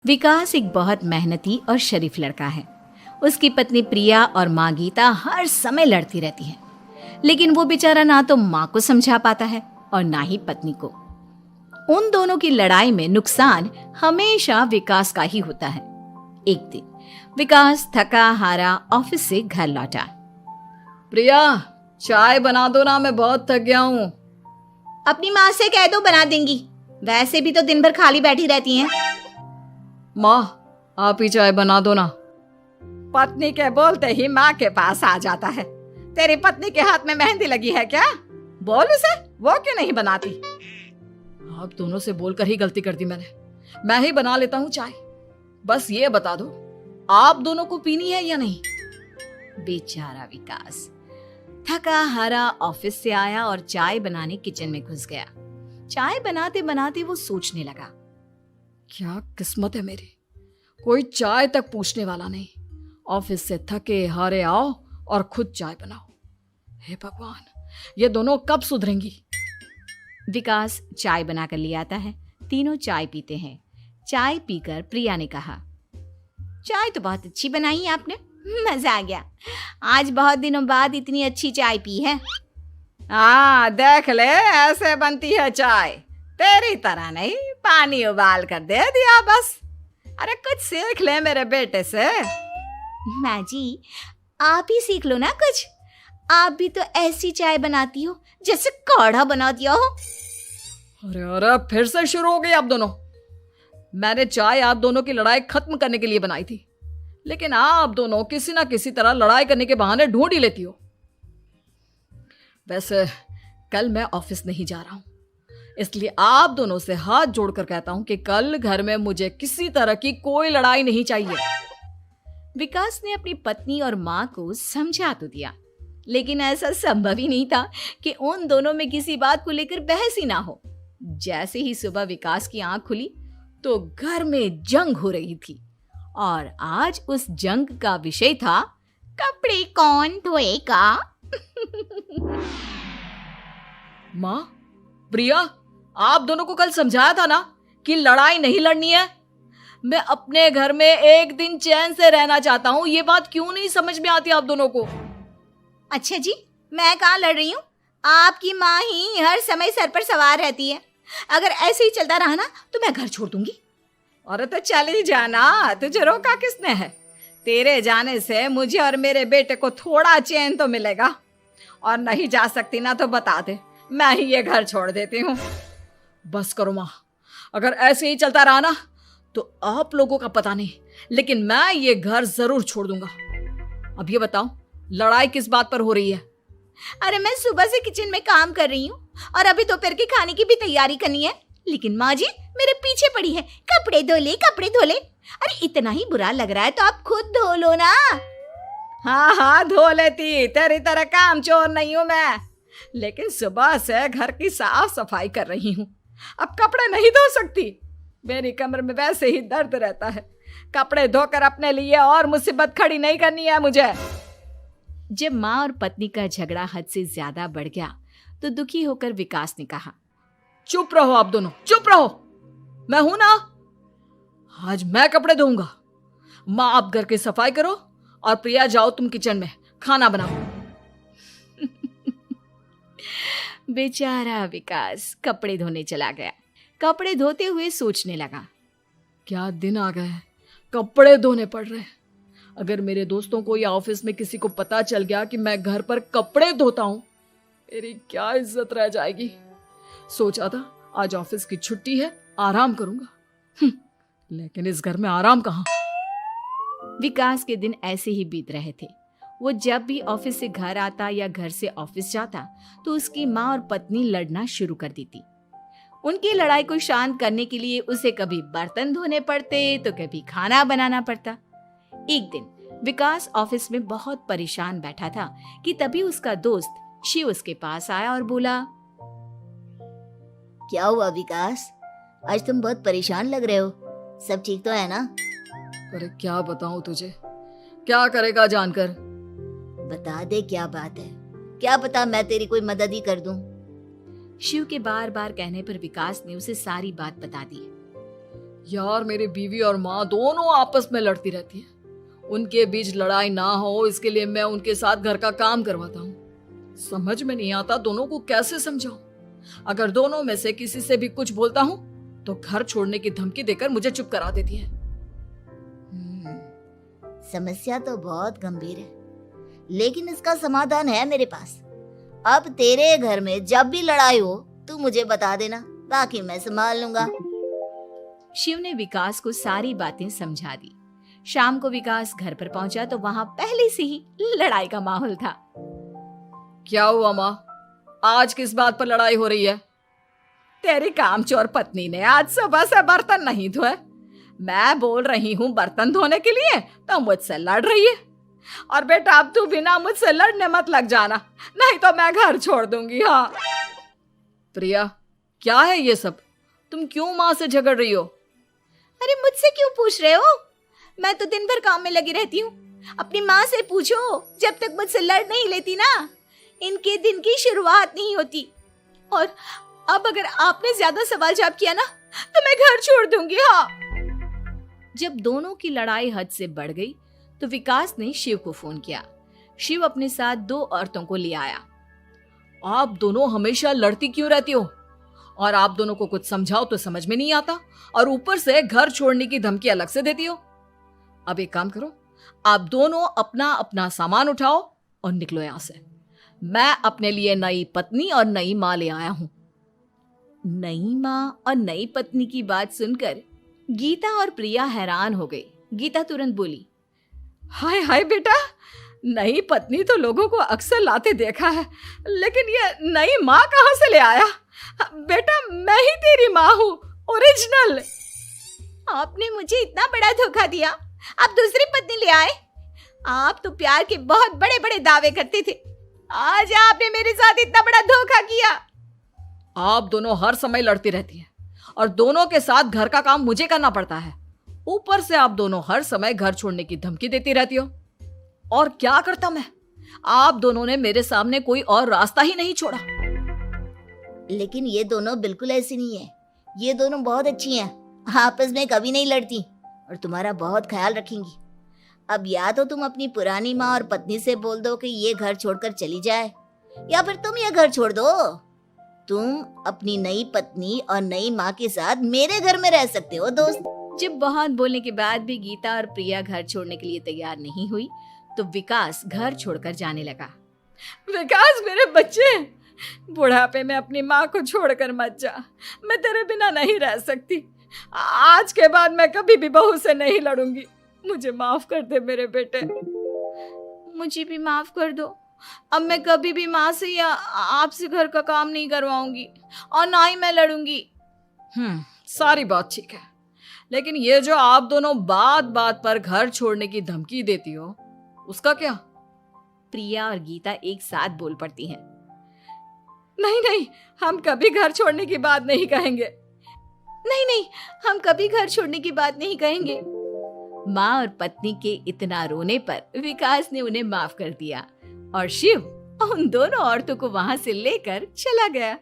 विकास एक बहुत मेहनती और शरीफ लड़का है। उसकी पत्नी प्रिया और माँ गीता हर समय लड़ती रहती है, लेकिन वो बेचारा ना तो माँ को समझा पाता है और ना ही पत्नी को। उन दोनों की लड़ाई में नुकसान हमेशा विकास का ही होता है। एक दिन विकास थका हारा ऑफिस से घर लौटा। प्रिया, चाय बना दो ना, मैं बहुत थक गया हूँ। अपनी माँ से कह दो, बना देंगी। वैसे भी तो दिन भर खाली बैठी रहती हैं। माँ, आप ही चाय बना दो ना। पत्नी के बोलते ही माँ के पास आ जाता है। तेरी पत्नी के हाथ में मेहंदी लगी है क्या? बोल उसे, वो क्यों नहीं बनाती? आप दोनों से बोलकर ही गलती कर दी मैंने। मैं ही बना लेता हूँ चाय। बस ये बता दो, आप दोनों को पीनी है या नहीं? बेचारा विकास थका हारा ऑफिस से आया और चाय बनाने किचन में घुस गया। चाय बनाते बनाते वो सोचने लगा, क्या किस्मत है मेरी, कोई चाय तक पूछने वाला नहीं। ऑफिस से थके हारे आओ और खुद चाय बनाओ। हे भगवान, ये दोनों कब सुधरेंगी? विकास चाय बनाकर ले आता है। तीनों चाय पीते हैं। चाय पीकर प्रिया ने कहा, चाय तो बहुत अच्छी बनाई है आपने, मजा आ गया। आज बहुत दिनों बाद इतनी अच्छी चाय पी है। हाँ, देख ले, ऐसे बनती है चाय। तेरी तरह नहीं, पानी उबाल कर दे दिया बस। अरे कुछ सीख ले मेरे बेटे से। माँ जी, आप ही सीख लो ना कुछ। आप भी तो ऐसी चाय बनाती हो जैसे काढ़ा बना दिया हो। अरे अरे, फिर से शुरू हो गई आप दोनों। मैंने चाय आप दोनों की लड़ाई खत्म करने के लिए बनाई थी, लेकिन आप दोनों किसी ना किसी तरह लड़ाई करने के बहाने ढूंढ ही लेती हो। वैसे कल मैं ऑफिस नहीं जा रहा हूं, इसलिए आप दोनों से हाथ जोड़कर कहता हूं कि कल घर में मुझे किसी तरह की कोई लड़ाई नहीं चाहिए। विकास ने अपनी पत्नी और माँ को समझा तो दिया, लेकिन ऐसा संभव ही नहीं था कि उन दोनों में किसी बात को लेकर बहस ही ना हो। जैसे ही सुबह विकास की आंख खुली तो घर में जंग हो रही थी, और आज उस जंग का विषय था कपड़े कौन धोएगा। माँ, प्रिया, आप दोनों को कल समझाया था ना कि लड़ाई नहीं लड़नी है। मैं अपने घर में एक दिन चैन से रहना चाहता हूँ। ये बात क्यों नहीं समझ में आती आप दोनों को? अच्छा जी, मैं कहाँ लड़ रही हूँ? आपकी माँ ही हर समय सर पर सवार रहती है। अगर ऐसे ही चलता रहा ना तो मैं घर छोड़ दूंगी। अरे तो चली जाना, तुझे रोका किसने है? तेरे जाने से मुझे और मेरे बेटे को थोड़ा चैन तो मिलेगा। और नहीं जा सकती ना तो बता दे, मैं ही ये घर छोड़ देती हूँ। बस करो माँ, अगर ऐसे ही चलता रहा ना तो आप लोगों का पता नहीं, लेकिन मैं ये घर जरूर छोड़ दूंगा। अब ये बताओ, लड़ाई किस बात पर हो रही है? अरे मैं सुबह से किचन में काम कर रही हूँ और अभी दोपहर के खाने की भी तैयारी करनी है, लेकिन माँ जी मेरे पीछे पड़ी है, कपड़े धो ले, कपड़े धो ले। अरे इतना ही बुरा लग रहा है तो आप खुद धो लो ना। हाँ हाँ, धो लेती, तेरी तरह काम चोर नहीं हूं मैं, लेकिन सुबह से घर की साफ सफाई कर रही हूँ, अब कपड़े नहीं धो सकती। मेरी कमर में वैसे ही दर्द रहता है। कपड़े धोकर अपने लिए और मुसीबत खड़ी नहीं करनी है मुझे। जब माँ और पत्नी का झगड़ा हद से ज्यादा बढ़ गया तो दुखी होकर विकास ने कहा, चुप रहो आप दोनों, चुप रहो। मैं हूं ना, आज मैं कपड़े धोऊंगा। माँ, आप घर की सफाई करो और प्रिया, जाओ तुम किचन में खाना बनाओ। बेचारा विकास कपड़े धोने चला गया। कपड़े धोते हुए सोचने लगा, क्या दिन आ गए हैं, कपड़े धोने पड़ रहे हैं। अगर मेरे दोस्तों को या ऑफिस में किसी को पता चल गया कि मैं घर पर कपड़े धोता हूं, मेरी क्या इज्जत रह जाएगी। सोचा था आज ऑफिस की छुट्टी है, आराम करूंगा, लेकिन इस घर में आराम कहां। विकास के दिन ऐसे ही बीत रहे थे। वो जब भी ऑफिस से घर आता या घर से ऑफिस जाता तो उसकी माँ और पत्नी लड़ना शुरू कर देती। उनकी लड़ाई को शांत करने के लिए उसे कभी बर्तन धोने पड़ते तो कभी खाना बनाना पड़ता। एक दिन विकास ऑफिस में बहुत परेशान बैठा था कि तभी उसका दोस्त शिव उसके पास आया और बोला, क्या हुआ विकास, आज तुम बहुत परेशान लग रहे हो, सब ठीक तो है ना? अरे क्या बताऊं तुझे, क्या करेगा जानकर। बता दे क्या बात है, क्या पता मैं तेरी कोई मदद ही कर दूं। शिव के बार बार कहने पर विकास ने उसे सारी बात बता दी। यार मेरी बीवी और माँ दोनों आपस में लड़ती रहती है। उनके बीच लड़ाई ना हो इसके लिए मैं उनके साथ घर का काम करवाता हूँ। समझ में नहीं आता दोनों को कैसे समझाऊं। अगर दोनों में से किसी से भी कुछ बोलता हूँ तो घर छोड़ने की धमकी देकर मुझे चुप करा देती है। समस्या तो बहुत गंभीर है, लेकिन इसका समाधान है मेरे पास। अब तेरे घर में जब भी लड़ाई हो तू मुझे बता देना, बाकी मैं संभाल लूंगा। शिव ने विकास को सारी बातें समझा दी। शाम को विकास घर पर पहुंचा तो वहां पहले से ही लड़ाई का माहौल था। क्या हुआ माँ, आज किस बात पर लड़ाई हो रही है? तेरी कामचोर पत्नी ने आज सुबह से बर्तन नहीं धोए। मैं बोल रही हूँ बर्तन धोने के लिए तो मुझसे लड़ रही है। और बेटा अब तू बिना मुझसे लड़ने मत लग जाना, नहीं तो मैं घर छोड़ दूंगी। हाँ प्रिया, क्या है ये सब? तुम क्यों माँ से झगड़ रही हो? अरे मुझसे क्यों पूछ रहे हो? मैं तो दिन भर काम में लगी रहती हूँ। अपनी माँ से पूछो, जब तक मुझसे लड़ नहीं लेती ना इनके दिन की शुरुआत नहीं होती। और अब अगर आपने ज्यादा सवाल जवाब किया ना तो मैं घर छोड़ दूंगी। हाँ। जब दोनों की लड़ाई हद से बढ़ गई तो विकास ने शिव को फोन किया। शिव अपने साथ 2 औरतों को ले आया। आप दोनों हमेशा लड़ती क्यों रहती हो? और आप दोनों को कुछ समझाओ तो समझ में नहीं आता, और ऊपर से घर छोड़ने की धमकी अलग से देती हो। अब एक काम करो, आप दोनों अपना अपना सामान उठाओ और निकलो यहां से। मैं अपने लिए नई पत्नी और नई माँ ले आया हूं। नई माँ और नई पत्नी की बात सुनकर गीता और प्रिया हैरान हो गई। गीता तुरंत बोली, हाय हाय बेटा, नई पत्नी तो लोगों को अक्सर लाते देखा है, लेकिन ये नई माँ कहाँ से ले आया? बेटा मैं ही तेरी माँ हूँ, ओरिजिनल। आपने मुझे इतना बड़ा धोखा दिया, आप दूसरी पत्नी ले आए। आप तो प्यार के बहुत बड़े बड़े दावे करते थे, आज आपने मेरे साथ इतना बड़ा धोखा किया। आप दोनों हर समय लड़ती रहती हैं और दोनों के साथ घर का काम मुझे करना पड़ता है। ऊपर से आप दोनों हर समय घर छोड़ने की धमकी देती रहती हो। और क्या करता मैं? आप दोनों ने मेरे सामने कोई और रास्ता ही नहीं छोड़ा। लेकिन ये दोनों बिल्कुल ऐसी नहीं है। ये दोनों बहुत अच्छी हैं, आपस में कभी नहीं लड़ती और तुम्हारा बहुत ख्याल रखेंगी। अब या तो तुम अपनी पुरानी माँ और पत्नी से बोल दो कि ये घर छोड़कर चली जाए, या फिर तुम ये घर छोड़ दो। तुम अपनी नई पत्नी और नई माँ के साथ मेरे घर में रह सकते हो दोस्त। जब बहुत बोलने के बाद भी गीता और प्रिया घर छोड़ने के लिए तैयार नहीं हुई तो विकास घर छोड़कर जाने लगा। विकास मेरे बच्चे, बुढ़ापे में अपनी माँ को छोड़कर मत जा। मैं तेरे बिना नहीं रह सकती। आज के बाद मैं कभी भी बहू से नहीं लड़ूंगी। मुझे माफ कर दे मेरे बेटे। मुझे भी माफ कर दो। अब मैं कभी भी माँ से या आपसे घर का काम नहीं करवाऊंगी और ना ही मैं लड़ूंगी। सारी बात ठीक है, लेकिन ये जो आप दोनों बात बात पर घर छोड़ने की धमकी देती हो, उसका क्या? प्रिया और गीता एक साथ बोल पड़ती हैं। नहीं नहीं, हम कभी घर छोड़ने की बात नहीं कहेंगे। नहीं नहीं, हम कभी घर छोड़ने की बात नहीं कहेंगे। माँ और पत्नी के इतना रोने पर विकास ने उन्हें माफ कर दिया और शिव उन दोनों औरतों को वहां से लेकर चला गया।